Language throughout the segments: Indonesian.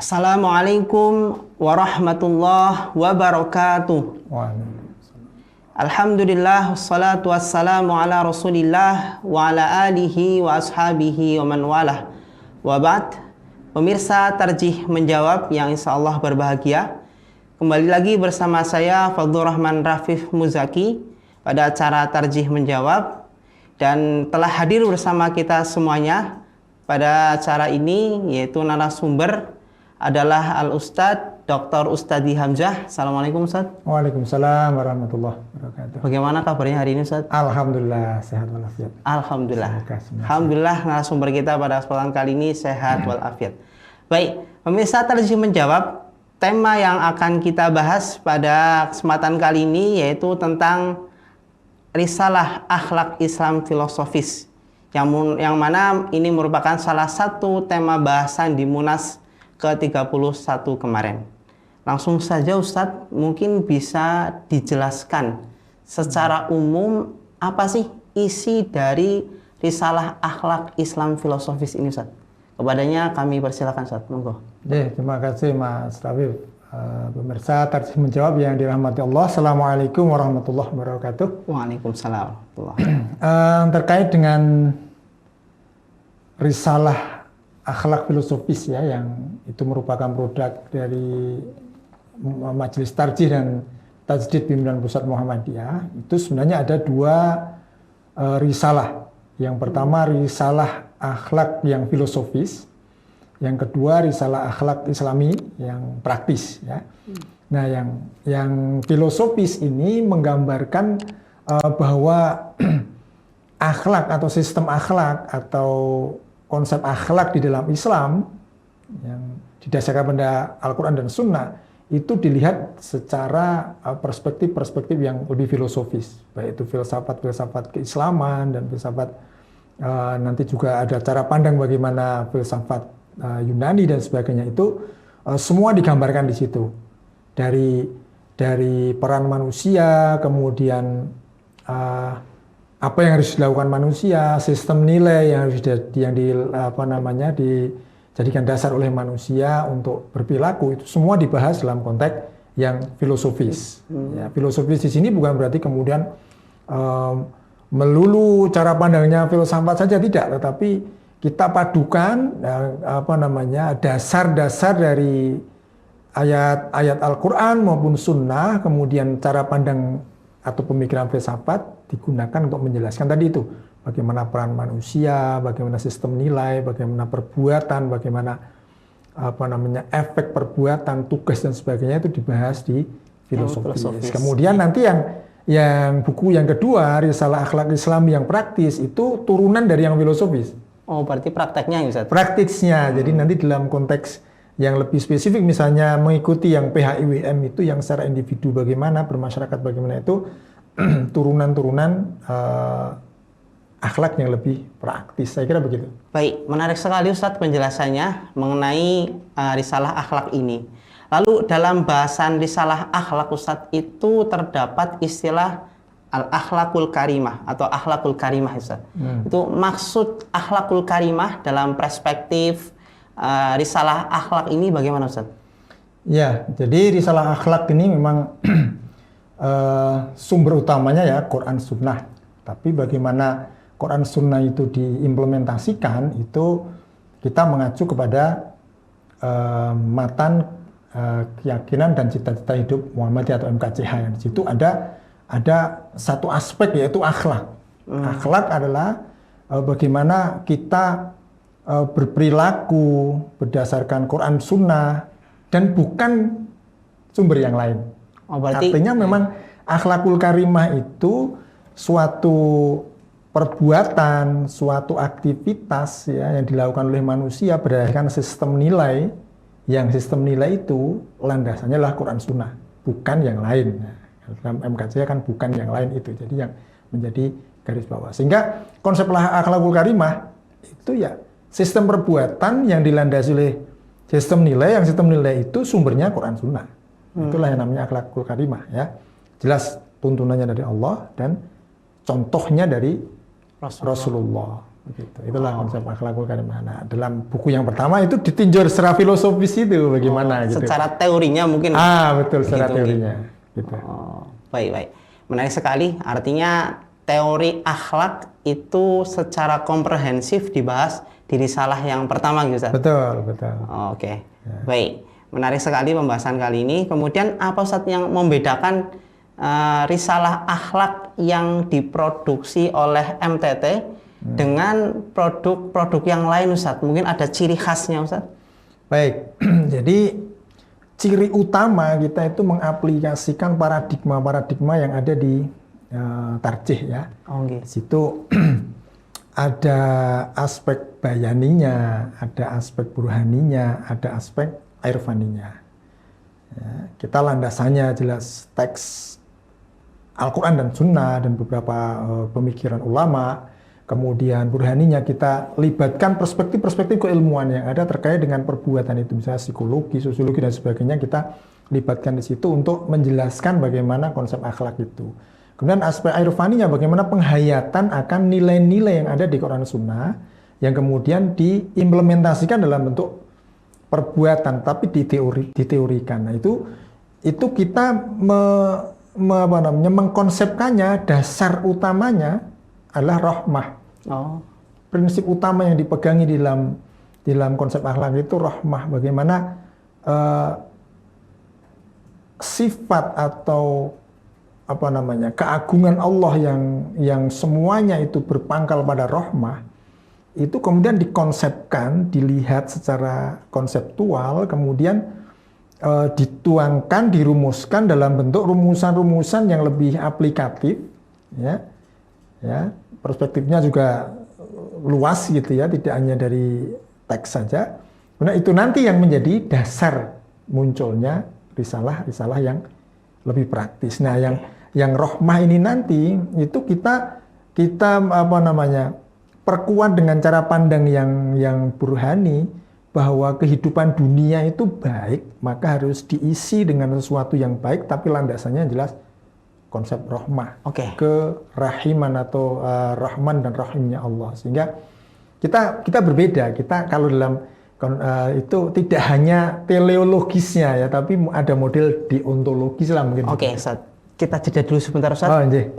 Assalamualaikum warahmatullahi wabarakatuh. Alhamdulillah, wassalatu wassalamu ala rasulillah wa ala alihi wa ashabihi wa man walah. Wa ba'd. Pemirsa Tarjih Menjawab yang insya Allah berbahagia, kembali lagi bersama saya Fadlur Rahman Rafif Muzaki pada acara Tarjih Menjawab, dan telah hadir bersama kita semuanya pada acara ini yaitu narasumber adalah Al-Ustadz Dr. Ustadi Hamzah. Assalamualaikum Ustadz. Waalaikumsalam warahmatullahi wabarakatuh. Bagaimana kabarnya hari ini Ustadz? Alhamdulillah sehat walafiat. Alhamdulillah. Alhamdulillah narasumber kita pada kesempatan kali ini sehat walafiat. Baik, pemirsa Tarjih Menjawab, tema yang akan kita bahas pada kesempatan kali ini yaitu tentang Risalah Akhlak Islam Filosofis, yang mana ini merupakan salah satu tema bahasan di Munas ke-31 kemarin. Langsung saja Ustadz, mungkin bisa dijelaskan secara umum apa sih isi dari Risalah Akhlak Islam Filosofis ini Ustadz? Kepadanya kami persilakan Ustadz, monggo. Terima kasih Mas Rafif. Pemirsa Tarjih Menjawab yang dirahmati Allah, Assalamualaikum warahmatullahi wabarakatuh. Waalaikumsalam warahmatullahi wabarakatuh. Terkait dengan Risalah Akhlak Filosofis ya, yang itu merupakan produk dari Majelis Tarjih dan Tajdid Pimpinan Pusat Muhammadiyah, itu sebenarnya ada dua risalah. Yang pertama Risalah Akhlak yang filosofis, yang kedua Risalah Akhlak Islami yang praktis ya. Nah, yang filosofis ini menggambarkan bahwa akhlak atau sistem akhlak atau konsep akhlak di dalam Islam yang didasarkan pada Al-Quran dan Sunnah itu dilihat secara perspektif-perspektif yang lebih filosofis, baik itu filsafat-filsafat keislaman dan filsafat nanti juga ada cara pandang bagaimana filsafat Yunani dan sebagainya, itu semua digambarkan di situ, dari peran manusia, kemudian apa yang harus dilakukan manusia, sistem nilai yang harus dijadikan dasar oleh manusia untuk berperilaku, itu semua dibahas dalam konteks yang filosofis. Ya, filosofis di sini bukan berarti kemudian melulu cara pandangnya filsafat saja, tidak, tetapi kita padukan dasar-dasar dari ayat-ayat Al-Quran maupun Sunnah, kemudian cara pandang atau pemikiran filsafat digunakan untuk menjelaskan tadi itu, bagaimana peran manusia, bagaimana sistem nilai, bagaimana perbuatan, bagaimana efek perbuatan, tugas dan sebagainya, itu dibahas di filosofis. Kemudian nanti yang buku yang kedua, Risalah Akhlak Islam yang praktis, itu turunan dari yang filosofis. Oh, berarti prakteknya ya Ustaz? Praktisnya. Jadi nanti dalam konteks yang lebih spesifik, misalnya mengikuti yang PHIWM itu yang secara individu bagaimana, bermasyarakat bagaimana, itu turunan-turunan akhlak yang lebih praktis. Saya kira begitu. Baik, menarik sekali Ustadz penjelasannya mengenai Risalah Akhlak ini. Lalu dalam bahasan Risalah Akhlak Ustadz itu terdapat istilah Al-Akhlakul Karimah atau Akhlakul Karimah Ustadz. Itu maksud Akhlakul Karimah dalam perspektif Risalah Akhlak ini bagaimana Ustadz? Ya, jadi Risalah Akhlak ini memang sumber utamanya ya Quran Sunnah. Tapi bagaimana Quran Sunnah itu diimplementasikan, itu kita mengacu kepada matan keyakinan dan cita-cita hidup Muhammadiyah atau MKCH. Yang di situ ada satu aspek, yaitu akhlak. Akhlak adalah bagaimana kita berperilaku berdasarkan Quran Sunnah dan bukan sumber yang lain. Artinya memang akhlakul karimah itu suatu perbuatan, suatu aktivitas ya, yang dilakukan oleh manusia berdasarkan sistem nilai, yang sistem nilai itu landasannya adalah Quran Sunnah, bukan yang lain. Dalam MKC kan bukan yang lain itu, jadi yang menjadi garis bawah. Sehingga konsep akhlakul karimah itu ya sistem perbuatan yang dilandasi oleh sistem nilai, yang sistem nilai itu sumbernya Quran Sunnah. Itulah yang namanya akhlakul karimah ya. Jelas tuntunannya dari Allah dan contohnya dari Rasulullah. Begitu. Itulah konsep akhlakul karimah. Nah, dalam buku yang pertama itu ditinjau secara filosofis itu bagaimana gitu. Secara teorinya mungkin. Betul, secara teorinya. Gitu. Baik. Menarik sekali. Artinya teori akhlak itu secara komprehensif dibahas di risalah yang pertama gitu, Ustaz. Betul. Oke. Ya. Baik. Menarik sekali pembahasan kali ini. Kemudian apa Ustaz yang membedakan risalah akhlak yang diproduksi oleh MTT dengan produk-produk yang lain, Ustaz? Mungkin ada ciri khasnya, Ustaz? Baik. Jadi ciri utama kita itu mengaplikasikan paradigma-paradigma yang ada di tarjih ya. Okay. Di situ ada aspek bayaninya, ada aspek burhaninya, ada aspek irfaninya. Ya, kita landasannya jelas teks Al-Quran dan Sunnah dan beberapa pemikiran ulama. Kemudian burhaninya kita libatkan perspektif-perspektif keilmuan yang ada terkait dengan perbuatan itu, misalnya psikologi, sosiologi dan sebagainya, kita libatkan di situ untuk menjelaskan bagaimana konsep akhlak itu. Kemudian aspek irfaninya bagaimana penghayatan akan nilai-nilai yang ada di Quran Sunnah yang kemudian diimplementasikan dalam bentuk perbuatan, tapi diteorikan. Nah, itu kita mengkonsepkannya, dasar utamanya adalah rahmah. Prinsip utama yang dipegangi dalam konsep akhlak itu rahmah. Bagaimana sifat atau keagungan Allah yang semuanya itu berpangkal pada rahmah, itu kemudian dikonsepkan, dilihat secara konseptual, kemudian dituangkan, dirumuskan dalam bentuk rumusan-rumusan yang lebih aplikatif, ya, perspektifnya juga luas gitu ya, tidak hanya dari teks saja. Nah, itu nanti yang menjadi dasar munculnya risalah-risalah yang lebih praktis. Nah, yang rohmah ini nanti itu kita perkuat dengan cara pandang yang burhani, bahwa kehidupan dunia itu baik, maka harus diisi dengan sesuatu yang baik, tapi landasannya jelas konsep rahmah, kerahiman atau rahman dan rahimnya Allah. Sehingga kita berbeda. Kita kalau dalam itu tidak hanya teleologisnya ya, tapi ada model deontologis lah mungkin. Ustaz. Kita jeda dulu sebentar, Ustaz.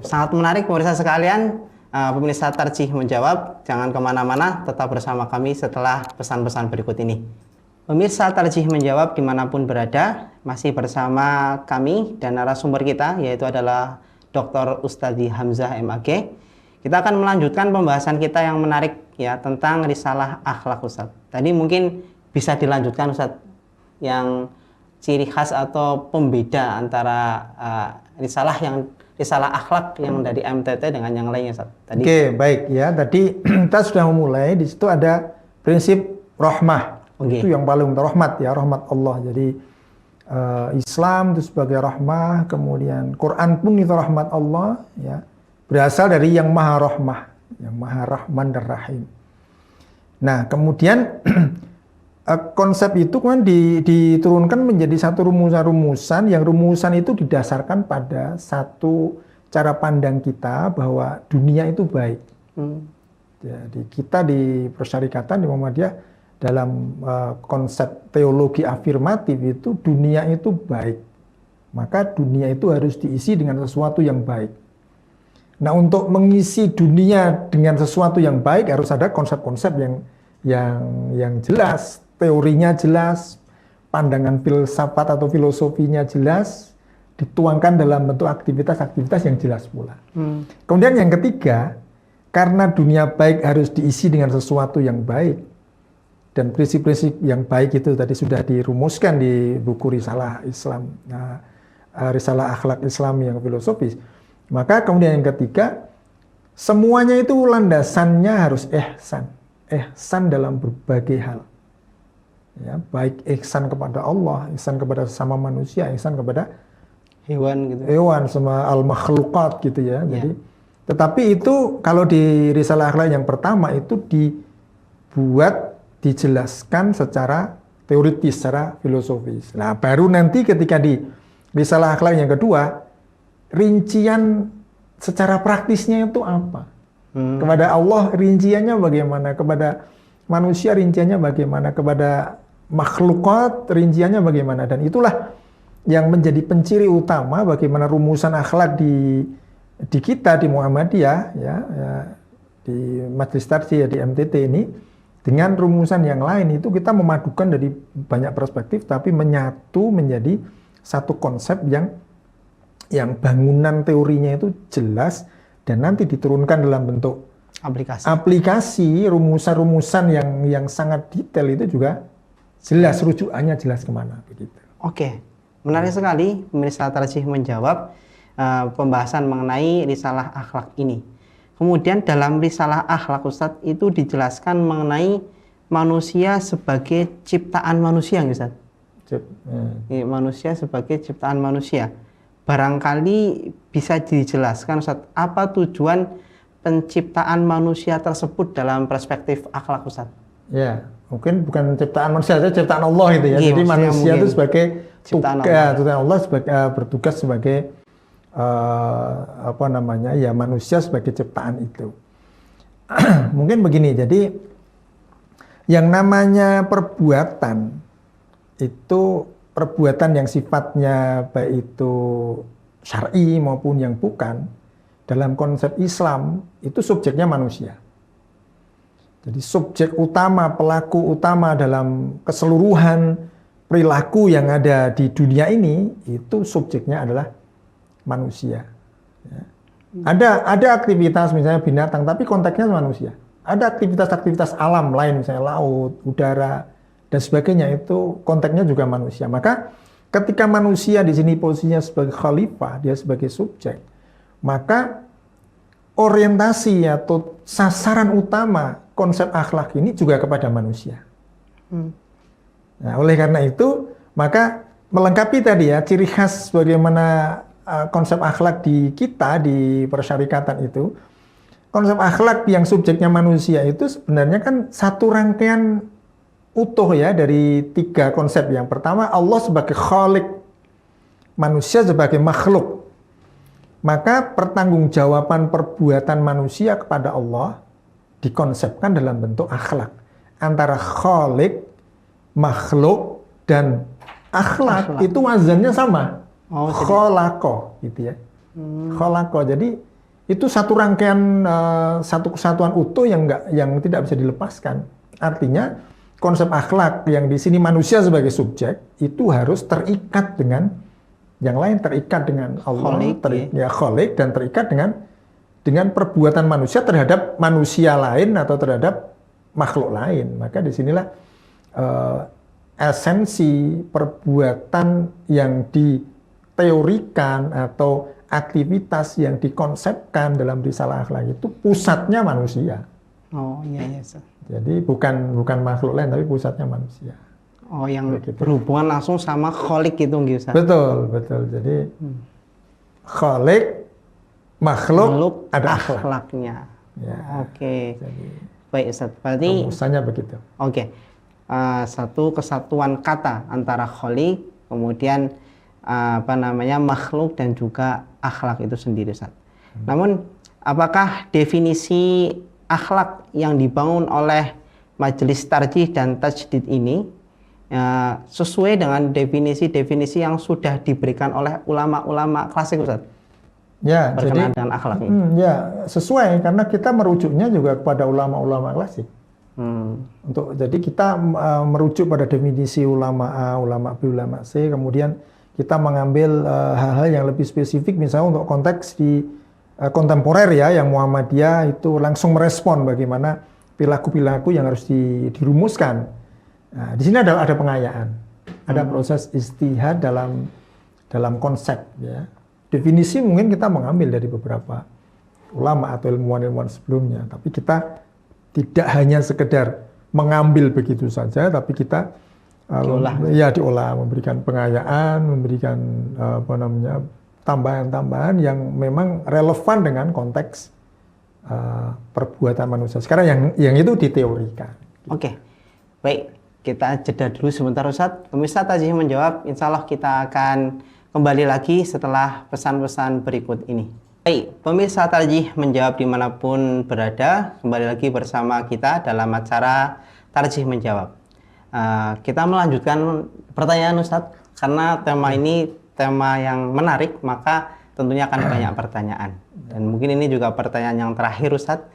Sangat menarik pemirsa sekalian. Pemirsa Tarjih Menjawab, jangan kemana-mana, tetap bersama kami setelah pesan-pesan berikut ini. Pemirsa Tarjih Menjawab dimanapun berada, masih bersama kami dan narasumber kita, yaitu adalah Dr. Ustadzi Hamzah MAG. Kita akan melanjutkan pembahasan kita yang menarik ya, tentang risalah akhlak, Ustaz. Tadi mungkin bisa dilanjutkan, Ustaz, yang ciri khas atau pembeda antara risalah akhlak yang dari MTT dengan yang lainnya, Ustaz. Tadi. Baik ya. Tadi kita sudah memulai, di situ ada prinsip rahmah. Itu yang paling rahmat ya, rahmat Allah. Jadi Islam itu sebagai rahmah, kemudian Quran pun itu rahmat Allah ya. Berasal dari yang maha rahmah, yang maha rahman dan rahim. Nah, kemudian konsep itu kan diturunkan menjadi satu rumusan-rumusan, yang rumusan itu didasarkan pada satu cara pandang kita bahwa dunia itu baik. Jadi kita di Persyarikatan, di Muhammadiyah, dalam konsep teologi afirmatif itu dunia itu baik. Maka dunia itu harus diisi dengan sesuatu yang baik. Nah, untuk mengisi dunia dengan sesuatu yang baik harus ada konsep-konsep yang jelas. Teorinya jelas, pandangan filsafat atau filosofinya jelas, dituangkan dalam bentuk aktivitas-aktivitas yang jelas pula. Kemudian yang ketiga, karena dunia baik harus diisi dengan sesuatu yang baik, dan prinsip-prinsip yang baik itu tadi sudah dirumuskan di buku Risalah Islam, Risalah Akhlak Islam yang filosofis, maka kemudian yang ketiga, semuanya itu landasannya harus ihsan dalam berbagai hal. Ya, baik ihsan kepada Allah, ihsan kepada sesama manusia, ihsan kepada hewan sama al-makhluqat gitu ya. Jadi, tetapi itu kalau di risalah akhlak yang pertama itu dijelaskan secara teoritis, secara filosofis. Nah, baru nanti ketika di risalah akhlak yang kedua, rincian secara praktisnya itu apa? Kepada Allah rinciannya bagaimana, kepada manusia rinciannya bagaimana, kepada makhlukat rinciannya bagaimana. Dan itulah yang menjadi penciri utama bagaimana rumusan akhlak di kita, di Muhammadiyah, ya, di Majelis Tarjih, di MTT ini, dengan rumusan yang lain itu kita memadukan dari banyak perspektif, tapi menyatu menjadi satu konsep yang bangunan teorinya itu jelas, dan nanti diturunkan dalam bentuk aplikasi rumusan-rumusan yang sangat detail itu juga jelas, rujukannya jelas kemana begitu. Oke, menarik sekali pemirsa Tarjih menjawab pembahasan mengenai risalah akhlak ini. Kemudian dalam risalah akhlak Ustadz itu dijelaskan mengenai manusia sebagai ciptaan manusia, Ustadz. Manusia sebagai ciptaan manusia. Barangkali bisa dijelaskan, Ustadz, apa tujuan penciptaan manusia tersebut dalam perspektif akhlak, Ustadz? Ya, mungkin bukan ciptaan manusia saja, ciptaan Allah itu ya. Iya, jadi manusia itu sebagai ciptaan Allah sebagai bertugas sebagai manusia sebagai ciptaan itu. Mungkin begini, jadi yang namanya perbuatan itu perbuatan yang sifatnya baik itu syar'i maupun yang bukan, dalam konsep Islam itu subjeknya manusia. Jadi subjek utama, pelaku utama dalam keseluruhan perilaku yang ada di dunia ini itu subjeknya adalah manusia. Ya. Ada aktivitas misalnya binatang, tapi konteksnya manusia. Ada aktivitas-aktivitas alam lain, misalnya laut, udara, dan sebagainya, itu konteksnya juga manusia. Maka ketika manusia di sini posisinya sebagai khalifah, dia sebagai subjek, maka orientasi atau sasaran utama konsep akhlak ini juga kepada manusia. Nah, oleh karena itu, maka melengkapi tadi ya, ciri khas bagaimana konsep akhlak di kita, di persyarikatan itu, konsep akhlak yang subjeknya manusia itu sebenarnya kan satu rangkaian utuh ya dari tiga konsep. Yang pertama, Allah sebagai khalik, manusia sebagai makhluk. Maka pertanggungjawaban perbuatan manusia kepada Allah dikonsepkan dalam bentuk akhlak. Antara khalik, makhluk, dan akhlak itu wazannya sama. Kholako, gitu ya. Kholako. Jadi itu satu rangkaian, satu kesatuan utuh yang tidak bisa dilepaskan. Artinya konsep akhlak yang di sini manusia sebagai subjek itu harus terikat dengan yang lain, terikat dengan Allah, kholik, dan terikat dengan perbuatan manusia terhadap manusia lain atau terhadap makhluk lain. Maka disinilah esensi perbuatan yang diteorikan atau aktivitas yang dikonsepkan dalam risalah akhlak itu pusatnya manusia. Oh iya, iya. Jadi bukan makhluk lain, tapi pusatnya manusia. Oh, yang berhubungan langsung sama kholik gitu, Ustaz. Betul. Jadi kholik, makhluk, ada akhlaknya. Ya, oke. Jadi, baik, Ustaz. Berarti rumusannya begitu. Oke. Satu kesatuan kata antara kholik, kemudian makhluk dan juga akhlak itu sendiri, Ustaz. Namun apakah definisi akhlak yang dibangun oleh Majelis Tarjih dan Tajdid ini sesuai dengan definisi-definisi yang sudah diberikan oleh ulama-ulama klasik, Ustaz? Ya, berkenaan dengan akhlak ini. Ya, sesuai karena kita merujuknya juga kepada ulama-ulama klasik. Jadi kita merujuk pada definisi ulama A, ulama B, ulama C, kemudian kita mengambil hal-hal yang lebih spesifik, misalnya untuk konteks di kontemporer ya, yang Muhammadiyah itu langsung merespon bagaimana perilaku-perilaku yang harus dirumuskan. Nah, di sini ada pengayaan, ada proses istihad dalam konsep ya. Definisi mungkin kita mengambil dari beberapa ulama atau ilmuwan-ilmuwan sebelumnya, tapi kita tidak hanya sekedar mengambil begitu saja, tapi kita diolah, memberikan pengayaan, memberikan tambahan-tambahan yang memang relevan dengan konteks perbuatan manusia. Sekarang yang itu diteorikan. Oke, baik. Kita jeda dulu sebentar, Ustaz. Pemirsa Tarjih menjawab, insya Allah kita akan kembali lagi setelah pesan-pesan berikut ini. Baik, pemirsa Tarjih Menjawab dimanapun berada, kembali lagi bersama kita dalam acara Tarjih Menjawab. Kita melanjutkan pertanyaan Ustadz, karena tema ini tema yang menarik, maka tentunya akan banyak pertanyaan. Dan mungkin ini juga pertanyaan yang terakhir Ustadz.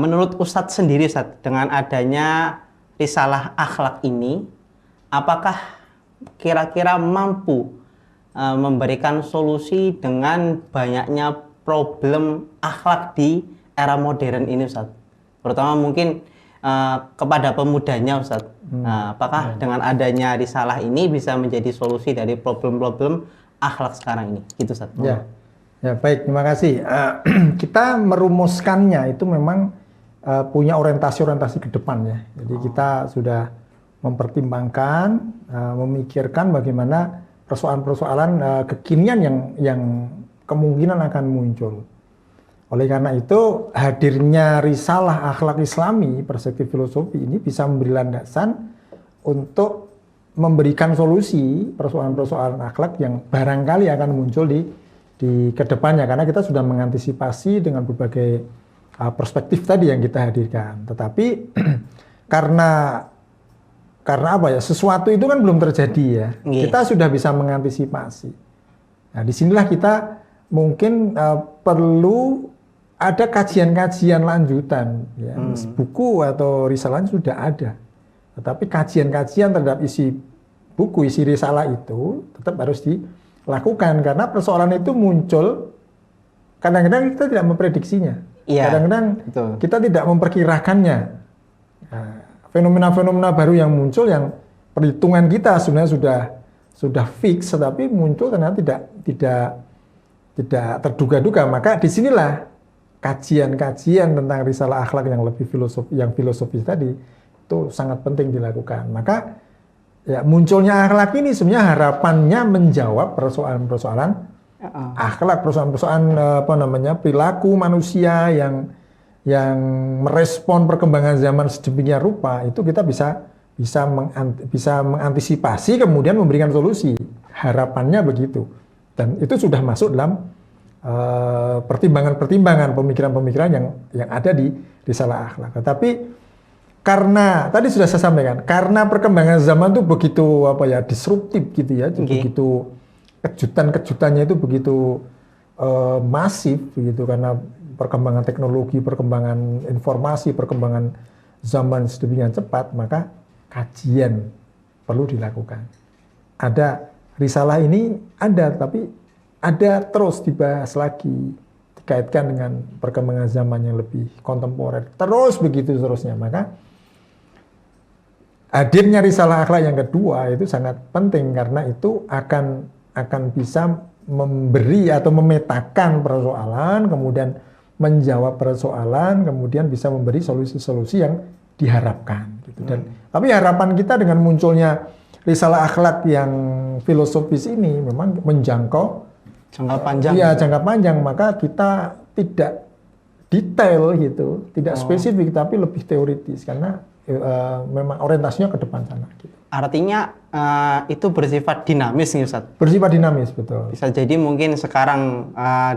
Menurut Ustadz sendiri Ustadz, dengan adanya risalah akhlak ini, apakah kira-kira mampu memberikan solusi dengan banyaknya problem akhlak di era modern ini Ustaz? Terutama mungkin kepada pemudanya Ustaz. Apakah dengan adanya risalah ini bisa menjadi solusi dari problem-problem akhlak sekarang ini? Gitu Ustaz. Ya, baik, terima kasih. Kita merumuskannya itu memang punya orientasi-orientasi ke depan ya. Jadi kita sudah mempertimbangkan, memikirkan bagaimana persoalan-persoalan kekinian yang kemungkinan akan muncul. Oleh karena itu, hadirnya risalah akhlak Islami, perspektif filosofi ini bisa memberi landasan untuk memberikan solusi persoalan-persoalan akhlak yang barangkali akan muncul di kedepannya, karena kita sudah mengantisipasi dengan berbagai perspektif tadi yang kita hadirkan. Tetapi karena apa ya, sesuatu itu kan belum terjadi ya. Kita sudah bisa mengantisipasi. Nah, disinilah kita mungkin perlu ada kajian-kajian lanjutan ya. Buku atau risalah sudah ada, tetapi kajian-kajian terhadap isi buku, isi risalah itu tetap harus dilakukan, karena persoalan itu muncul kadang-kadang kita tidak memprediksinya, kadang-kadang kita tidak memperkirakannya. Nah, fenomena-fenomena baru yang muncul yang perhitungan kita sebenarnya sudah fix, tetapi muncul ternyata tidak terduga-duga. Maka disinilah kajian-kajian tentang risalah akhlak yang lebih filosofis tadi itu sangat penting dilakukan. Maka ya, munculnya akhlak ini sebenarnya harapannya menjawab persoalan-persoalan akhlak, persoalan-persoalan perilaku manusia yang merespon perkembangan zaman sedemikian rupa. Itu kita bisa mengantisipasi kemudian memberikan solusi. Harapannya begitu. Dan itu sudah masuk dalam pertimbangan-pertimbangan, pemikiran-pemikiran yang ada di risalah akhlak. Tetapi karena tadi sudah saya sampaikan, karena perkembangan zaman itu begitu disruptif gitu ya, begitu kejutan-kejutannya itu begitu masif begitu, karena perkembangan teknologi, perkembangan informasi, perkembangan zaman sedemikian cepat, maka kajian perlu dilakukan. Ada risalah ini tapi ada terus dibahas lagi, dikaitkan dengan perkembangan zaman yang lebih kontemporer, terus begitu seterusnya. Maka hadirnya risalah akhlak yang kedua itu sangat penting, karena itu akan bisa memberi atau memetakan persoalan, kemudian menjawab persoalan, kemudian bisa memberi solusi-solusi yang diharapkan. Gitu. Tapi harapan kita dengan munculnya risalah akhlak yang filosofis ini memang menjangkau jangka panjang. Iya, jangka panjang. Maka kita tidak detail gitu, tidak spesifik, tapi lebih teoritis, karena memang orientasinya ke depan sana. Gitu. Artinya itu bersifat dinamis nih Ustaz? Bersifat dinamis, betul. Bisa jadi mungkin sekarang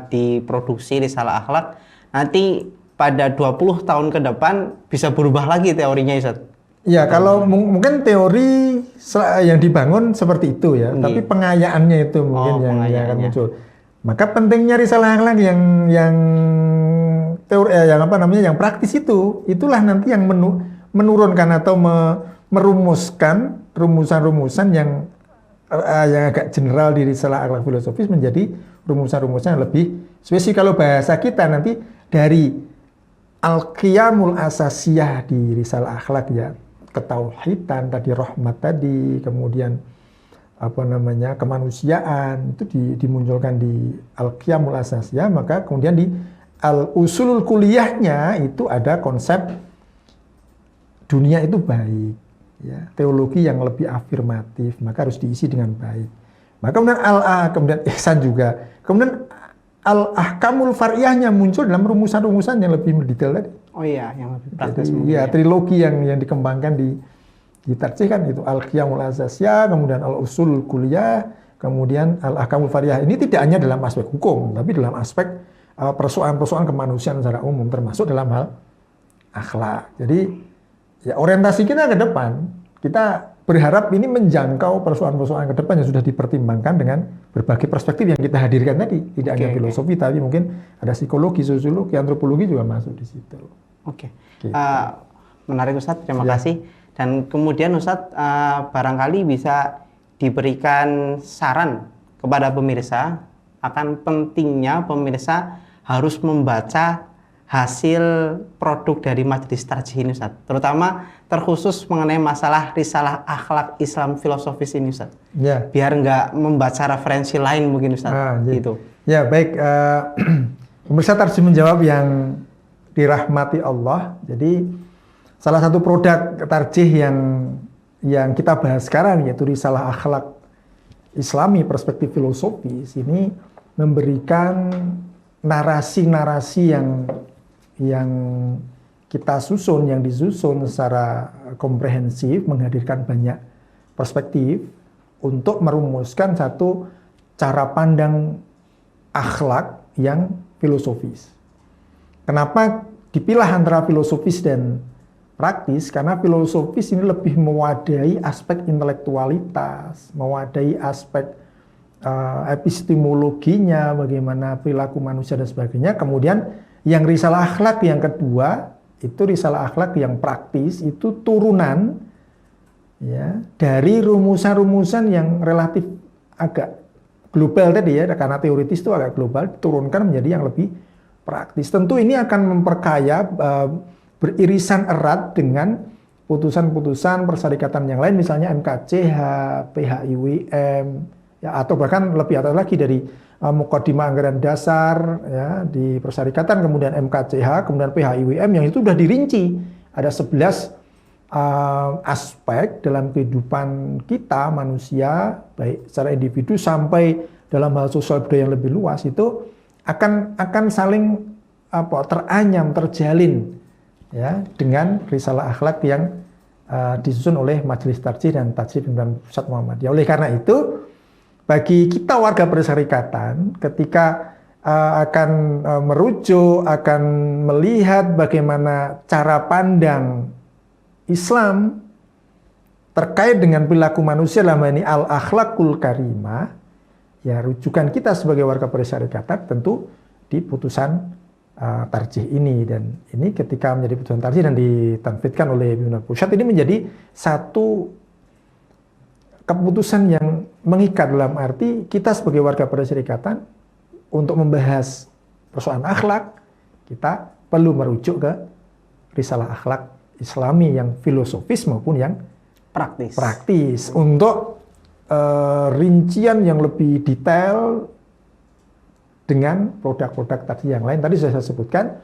diproduksi risalah akhlak, nanti pada 20 tahun ke depan bisa berubah lagi teorinya Ustaz? Ya, kalau mungkin teori yang dibangun seperti itu ya, tapi pengayaannya itu mungkin yang akan muncul. Maka pentingnya risalah akhlak yang teori yang praktis itulah nanti yang menurunkan atau merumuskan rumusan-rumusan yang agak general di risalah akhlak filosofis menjadi rumusan-rumusan yang lebih spesifik. Kalau bahasa kita nanti dari al-qiyamul asasiyah di risalah akhlak ya, ketauhidan tadi, rahmat tadi, kemudian kemanusiaan itu dimunculkan di al-qiyamul asasiyah, maka kemudian di al-usulul kuliyahnya itu ada konsep dunia itu baik ya, teologi yang lebih afirmatif, maka harus diisi dengan baik. Maka kemudian ihsan juga, kemudian al-ahkamul far'iyahnya muncul dalam rumusan-rumusan yang lebih mendetail tadi. Oh iya, yang lebih praktis. Iya, trilogi yang dikembangkan di tarjih kan itu al-qiyamul asasiyah, kemudian al-usul kuliyah, kemudian al-ahkamul far'iyah. Ini tidak hanya dalam aspek hukum, tapi dalam aspek persoalan-persoalan kemanusiaan secara umum, termasuk dalam hal akhlak. Jadi ya orientasi kita ke depan, kita berharap ini menjangkau persoalan-persoalan ke depan yang sudah dipertimbangkan dengan berbagai perspektif yang kita hadirkan tadi. Tidak hanya filosofi, tapi mungkin ada psikologi, sosiologi, antropologi juga masuk di situ. Oke. Menarik Ustadz, terima kasih. Dan kemudian Ustadz barangkali bisa diberikan saran kepada pemirsa akan pentingnya pemirsa harus membaca hasil produk dari Majelis Tarjih ini Ustaz, terutama terkhusus mengenai masalah risalah akhlak Islam filosofis ini Ustaz. Ya. Biar nggak membaca referensi lain mungkin Ustaz. Gitu. Ya baik, pemirsa Tarjih menjawab yang dirahmati Allah. Jadi salah satu produk Tarjih yang kita bahas sekarang yaitu risalah akhlak Islami perspektif filosofis ini memberikan narasi-narasi yang kita susun, yang disusun secara komprehensif, menghadirkan banyak perspektif untuk merumuskan satu cara pandang akhlak yang filosofis. Kenapa dipilah antara filosofis dan praktis? Karena filosofis ini lebih mewadahi aspek intelektualitas, mewadahi aspek epistemologinya, bagaimana perilaku manusia dan sebagainya. Kemudian yang risalah akhlak yang kedua, itu risalah akhlak yang praktis, itu turunan ya dari rumusan-rumusan yang relatif agak global tadi ya, karena teoritis itu agak global, diturunkan menjadi yang lebih praktis. Tentu ini akan memperkaya, beririsan erat dengan putusan-putusan persyarikatan yang lain, misalnya MKCH, PHIWM, ya, atau bahkan lebih atas lagi dari Muqaddimah Anggaran Dasar ya, di persyarikatan, kemudian MKCH, kemudian PHIWM yang itu sudah dirinci. Ada 11 aspek dalam kehidupan kita manusia, baik secara individu sampai dalam hal sosial budaya yang lebih luas, itu akan saling teranyam, terjalin ya dengan risalah akhlak yang disusun oleh Majelis Tarjih dan Tajrid Pimpinan Pusat Muhammadiyah. Oleh karena itu, bagi kita warga persyarikatan, ketika akan merujuk, akan melihat bagaimana cara pandang Islam terkait dengan perilaku manusia dalam ini al-akhlakul karimah, ya rujukan kita sebagai warga persyarikatan tentu di putusan tarjih ini. Dan ini ketika menjadi putusan tarjih dan ditanfidkan oleh pimpinan pusat, ini menjadi satu keputusan yang mengikat, dalam arti kita sebagai warga persyarikatan untuk membahas persoalan akhlak, kita perlu merujuk ke risalah akhlak Islami yang filosofis maupun yang praktis untuk rincian yang lebih detail dengan produk-produk tadi yang lain. Tadi sudah saya sebutkan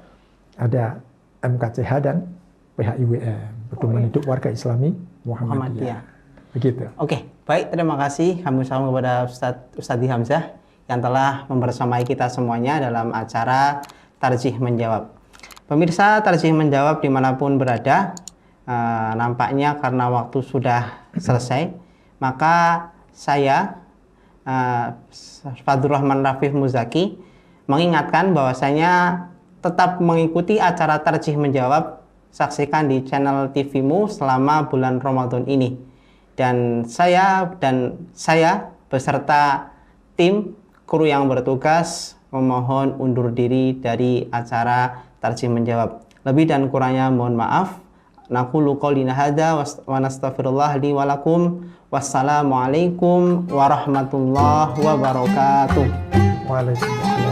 ada MKCH dan PHIWM, Pedoman Hidup Warga Islami Muhammadiyah. Begitu. Oke, baik, terima kasih kami ucapkan kepada Ustadz Hamzah yang telah membersamai kita semuanya dalam acara Tarjih Menjawab. Pemirsa Tarjih Menjawab dimanapun berada, nampaknya karena waktu sudah selesai, maka saya Fadlur Rahman Rafif Muzaki mengingatkan bahwasanya tetap mengikuti acara Tarjih Menjawab, saksikan di channel TV-mu selama bulan Ramadan ini. Dan saya beserta tim kru yang bertugas memohon undur diri dari acara Tarjih Menjawab. Lebih dan kurangnya mohon maaf. Naqulu qoulina hadza wa nastaghfirullah li wa lakum. Wassalamualaikum warahmatullahi wabarakatuh. Waalaikumsalam.